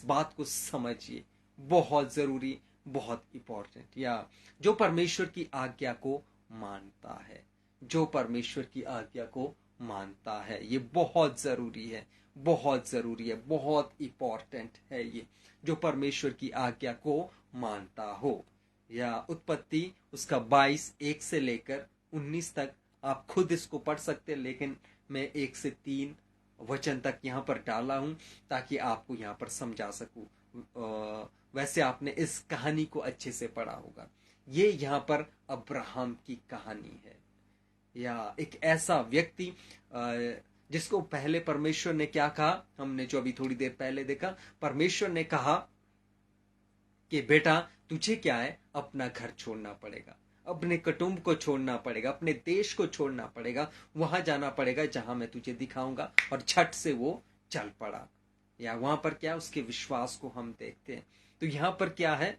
बात को समझिए, बहुत जरूरी, बहुत इंपॉर्टेंट। या जो परमेश्वर की आज्ञा को मानता है, जो परमेश्वर की आज्ञा को मानता है, ये बहुत जरूरी है, बहुत जरूरी है, बहुत इंपॉर्टेंट है ये, जो परमेश्वर की आज्ञा को मानता हो। या उत्पत्ति उसका 22 1 से लेकर 19 तक आप खुद इसको पढ़ सकते हैं, लेकिन मैं 1 से 3 वचन तक यहाँ पर डाला हूं ताकि आपको यहाँ पर समझा सकूं। वैसे आपने इस कहानी को अच्छे से पढ़ा होगा। ये यहाँ पर अब्राहम की कहानी है, या एक ऐसा व्यक्ति जिसको पहले परमेश्वर ने क्या कहा, हमने जो अभी थोड़ी देर पहले देखा, परमेश्वर ने कहा कि बेटा तुझे क्या है, अपना घर छोड़ना पड़ेगा, अपने कुटुंब को छोड़ना पड़ेगा, अपने देश को छोड़ना पड़ेगा, वहां जाना पड़ेगा जहां मैं तुझे दिखाऊंगा। और झट से वो चल पड़ा। या वहां पर क्या, उसके विश्वास को हम देखते हैं। तो यहां पर क्या है,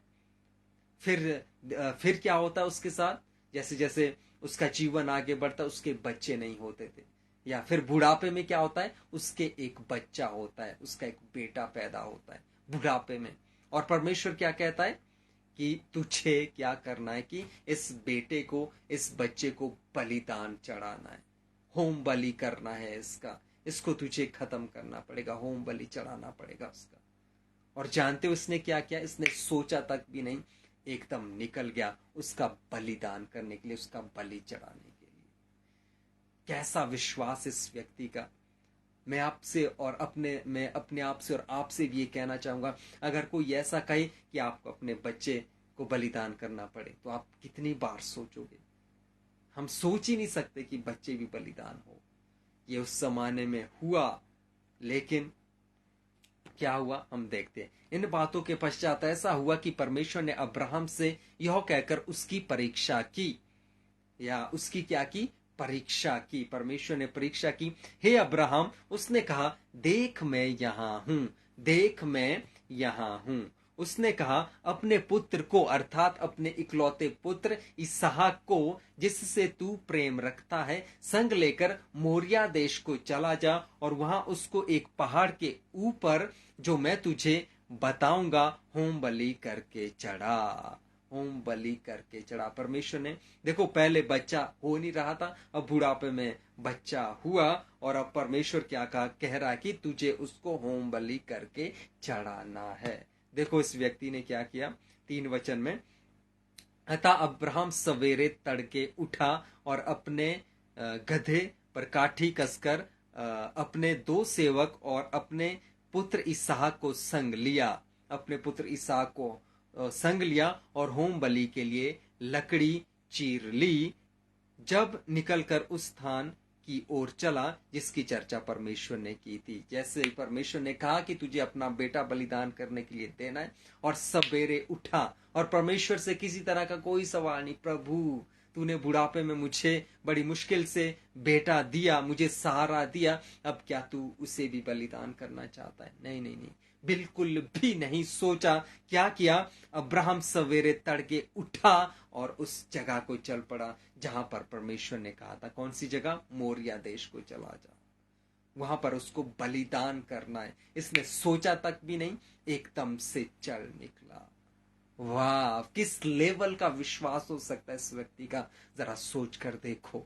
फिर क्या होता है उसके साथ, जैसे जैसे उसका जीवन आगे बढ़ता, उसके बच्चे नहीं होते थे। या फिर बुढ़ापे में क्या होता है, उसके एक बच्चा होता है, उसका एक बेटा पैदा होता है बुढ़ापे में। और परमेश्वर क्या कहता है कि तुझे क्या करना है कि इस बेटे को, इस बच्चे को बलिदान चढ़ाना है, होम बलि करना है इसको तुझे खत्म करना पड़ेगा, होम बलि चढ़ाना पड़ेगा उसका। और जानते हो इसने क्या किया, इसने सोचा तक भी नहीं, एकदम निकल गया उसका बलिदान करने के लिए, उसका बलि चढ़ाने के लिए। कैसा विश्वास इस व्यक्ति का। मैं अपने आप से और आपसे भी ये कहना चाहूंगा, अगर कोई ऐसा कहे कि आपको अपने बच्चे को बलिदान करना पड़े, तो आप कितनी बार सोचोगे। हम सोच ही नहीं सकते कि बच्चे भी बलिदान हो। ये उस जमाने में हुआ, लेकिन क्या हुआ हम देखते हैं। इन बातों के पश्चात ऐसा हुआ कि परमेश्वर ने अब्राहम से यह कहकर उसकी परीक्षा की, या उसकी क्या की, परीक्षा की। परमेश्वर ने परीक्षा की, हे अब्राहम, उसने कहा, देख मैं यहां हूं, देख मैं यहां हूं। उसने कहा, अपने पुत्र को, अर्थात अपने इकलौते पुत्र इसहाक को, जिससे तू प्रेम रखता है, संग लेकर मोरिया देश को चला जा, और वहां उसको एक पहाड़ के ऊपर, जो मैं तुझे बताऊंगा, होम बलि करके चढ़ा, होम बलि करके चढ़ा। परमेश्वर ने, देखो पहले बच्चा हो नहीं रहा था, अब बुढ़ापे में बच्चा हुआ, और अब परमेश्वर क्या कह रहा है कि तुझे उसको होम बलि करके चढ़ाना है। देखो इस व्यक्ति ने क्या किया, 3 वचन में, अतः अब्राहम सवेरे तड़के उठा और अपने गधे पर काठी कसकर अपने 2 सेवक और अपने पुत्र इसहाक को संग लिया, अपने पुत्र इसहाक को संग लिया, और होम बलि के लिए लकड़ी चीर ली। जब निकलकर उस स्थान की ओर चला जिसकी चर्चा परमेश्वर ने की थी। जैसे ही परमेश्वर ने कहा कि तुझे अपना बेटा बलिदान करने के लिए देना है, और सवेरे उठा, और परमेश्वर से किसी तरह का कोई सवाल नहीं, प्रभु तूने बुढ़ापे में मुझे बड़ी मुश्किल से बेटा दिया, मुझे सहारा दिया, अब क्या तू उसे भी बलिदान करना चाहता है? नहीं नहीं नहीं, बिल्कुल भी नहीं सोचा। क्या किया, अब्राहम सवेरे तड़के उठा और उस जगह को चल पड़ा जहां पर परमेश्वर ने कहा था। कौन सी जगह? मोरिया देश को चला जा, वहां पर उसको बलिदान करना है। इसने सोचा तक भी नहीं, एकदम से चल निकला। वाह, किस लेवल का विश्वास हो सकता है इस व्यक्ति का, जरा सोच कर देखो।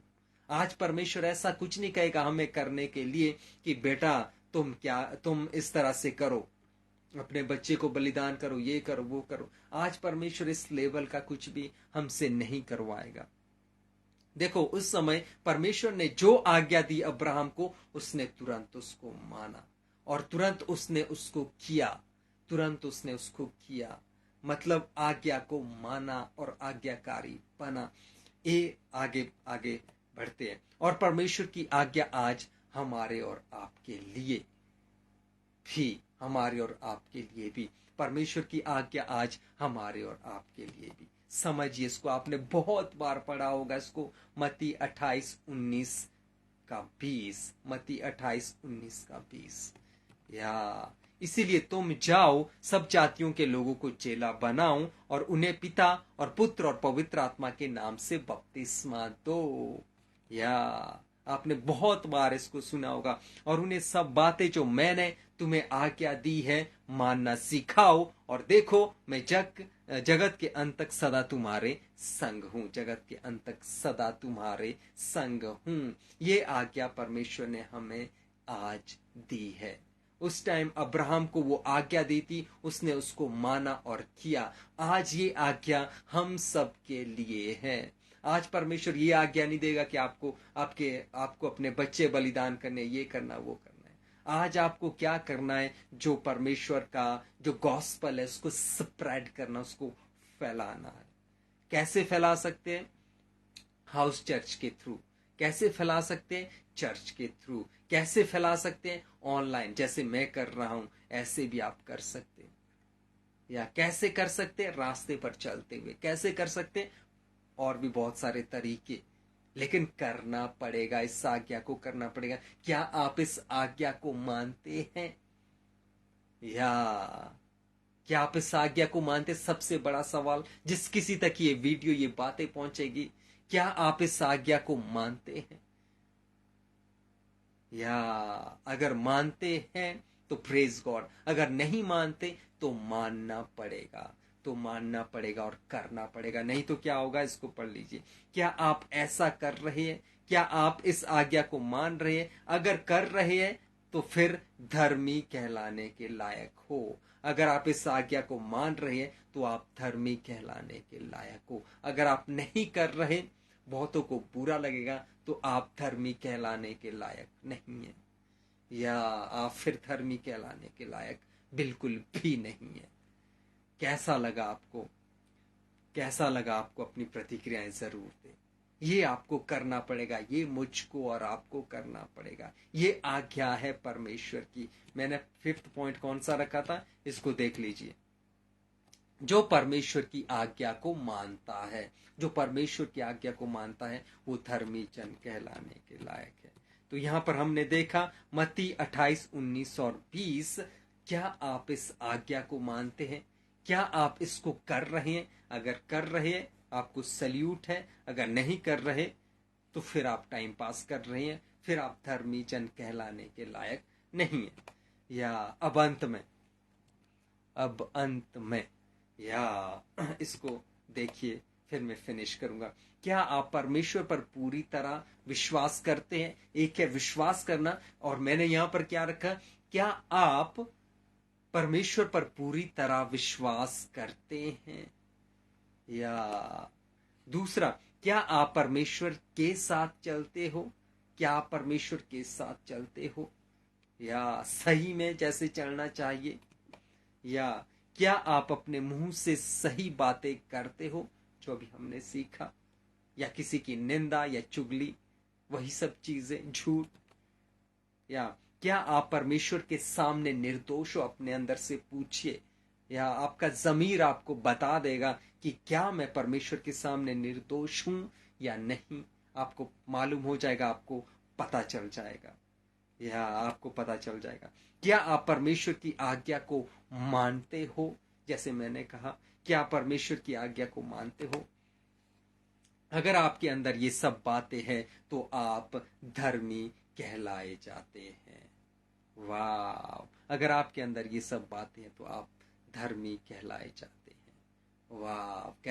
आज परमेश्वर ऐसा कुछ नहीं कहेगा हमें करने के लिए कि बेटा तुम इस तरह से करो, अपने बच्चे को बलिदान करो, ये करो वो करो। आज परमेश्वर इस लेवल का कुछ भी हमसे नहीं करवाएगा। देखो उस समय परमेश्वर ने जो आज्ञा दी अब्राहम को, उसने तुरंत उसको माना, और तुरंत उसने उसको किया, तुरंत उसने उसको किया। मतलब आज्ञा को माना और आज्ञाकारी बना। ये आगे आगे बढ़ते हैं। और परमेश्वर की आज्ञा आज हमारे और आपके लिए भी, हमारे और आपके लिए भी, परमेश्वर की आज्ञा आज हमारे और आपके लिए भी। समझिए इसको, आपने बहुत बार पढ़ा होगा इसको, मत्ती 28:19 का 20, मत्ती 28:19 का 20। या इसीलिए तुम जाओ, सब जातियों के लोगों को चेला बनाओ, और उन्हें पिता और पुत्र और पवित्र आत्मा के नाम से बपतिस्मा दो। या आपने बहुत बार इसको सुना होगा। और उन्हें सब बातें जो मैंने तुम्हें आज्ञा दी है मानना सिखाओ, और देखो मैं जगत के अंत तक सदा तुम्हारे संग हूं। जगत के अंत तक सदा तुम्हारे संग हूं। ये आज्ञा परमेश्वर ने हमें आज दी है। उस टाइम अब्राहम को वो आज्ञा दी थी, उसने उसको माना और किया। आज ये आज्ञा हम सब के लिए है। आज परमेश्वर ये आज्ञा नहीं देगा कि आपको अपने बच्चे बलिदान करने, ये करना वो करना है। आज आपको क्या करना है? जो परमेश्वर का जो गॉस्पल है उसको स्प्रेड करना, उसको फैलाना है। कैसे फैला सकते हैं? हाउस चर्च के थ्रू। कैसे फैला सकते हैं? चर्च के थ्रू। कैसे फैला सकते हैं? ऑनलाइन, जैसे मैं कर रहा हूं ऐसे भी आप कर सकते हैं। या कैसे कर सकते हैं? रास्ते पर चलते हुए। कैसे कर सकते हैं? और भी बहुत सारे तरीके। लेकिन करना पड़ेगा, इस आज्ञा को करना पड़ेगा। क्या आप इस आज्ञा को मानते हैं? या क्या आप इस आज्ञा को मानते? सबसे बड़ा सवाल, जिस किसी तक ये वीडियो, ये बातें पहुंचेगी, क्या आप इस आज्ञा को मानते हैं? या अगर मानते हैं तो प्रेज गॉड, अगर नहीं मानते तो मानना पड़ेगा। तो मानना पड़ेगा और करना पड़ेगा। नहीं तो क्या होगा? इसको पढ़ लीजिए। क्या आप ऐसा कर रहे हैं? क्या आप इस आज्ञा को मान रहे हैं? अगर कर रहे हैं तो फिर धर्मी कहलाने के लायक हो। अगर आप इस आज्ञा को मान रहे हैं तो आप धर्मी कहलाने के लायक हो। अगर आप नहीं कर रहे, बहुतों को बुरा लगेगा, तो आप धर्मी कहलाने के लायक नहीं है। या आप फिर धर्मी कहलाने के लायक बिल्कुल भी नहीं है। कैसा लगा आपको? कैसा लगा आपको? अपनी प्रतिक्रियाएं जरूर दें। ये आपको करना पड़ेगा, ये मुझको और आपको करना पड़ेगा। ये आज्ञा है परमेश्वर की। मैंने 5th पॉइंट कौन सा रखा था, इसको देख लीजिए। जो परमेश्वर की आज्ञा को मानता है, जो परमेश्वर की आज्ञा को मानता है, वो धर्मी जन कहलाने के लायक है। तो यहां पर हमने देखा मत्ती 28, 19 और 20। क्या आप इस आज्ञा को मानते हैं? क्या आप इसको कर रहे हैं? अगर कर रहे हैं, आपको सल्यूट है। अगर नहीं कर रहे तो फिर आप टाइम पास कर रहे हैं, फिर आप धर्मी जन कहलाने के लायक नहीं है। या अब अंत में या इसको देखिए, फिर मैं फिनिश करूंगा। क्या आप परमेश्वर पर पूरी तरह विश्वास करते हैं? एक है विश्वास करना, और मैंने यहां पर क्या रखा? क्या आप परमेश्वर पर पूरी तरह विश्वास करते हैं? या दूसरा, क्या आप परमेश्वर के साथ चलते हो? क्या आप परमेश्वर के साथ चलते हो? या सही में जैसे चलना चाहिए? या क्या आप अपने मुंह से सही बातें करते हो, जो अभी हमने सीखा? या किसी की निंदा या चुगली, वही सब चीजें, झूठ? या क्या आप परमेश्वर के सामने निर्दोष हो? अपने अंदर से पूछिए, या आपका जमीर आपको बता देगा कि क्या मैं परमेश्वर के सामने निर्दोष हूं या नहीं। आपको मालूम हो जाएगा, आपको पता चल जाएगा। या आपको पता चल जाएगा। क्या आप परमेश्वर की आज्ञा को मानते हो? जैसे मैंने कहा, क्या आप परमेश्वर की आज्ञा को मानते हो? अगर आपके अंदर ये सब बातें हैं तो आप धर्मी कहलाए जाते हैं। वाह! अगर आपके अंदर ये सब बातें हैं तो आप धर्मी कहलाए जाते हैं। वाह! कैसे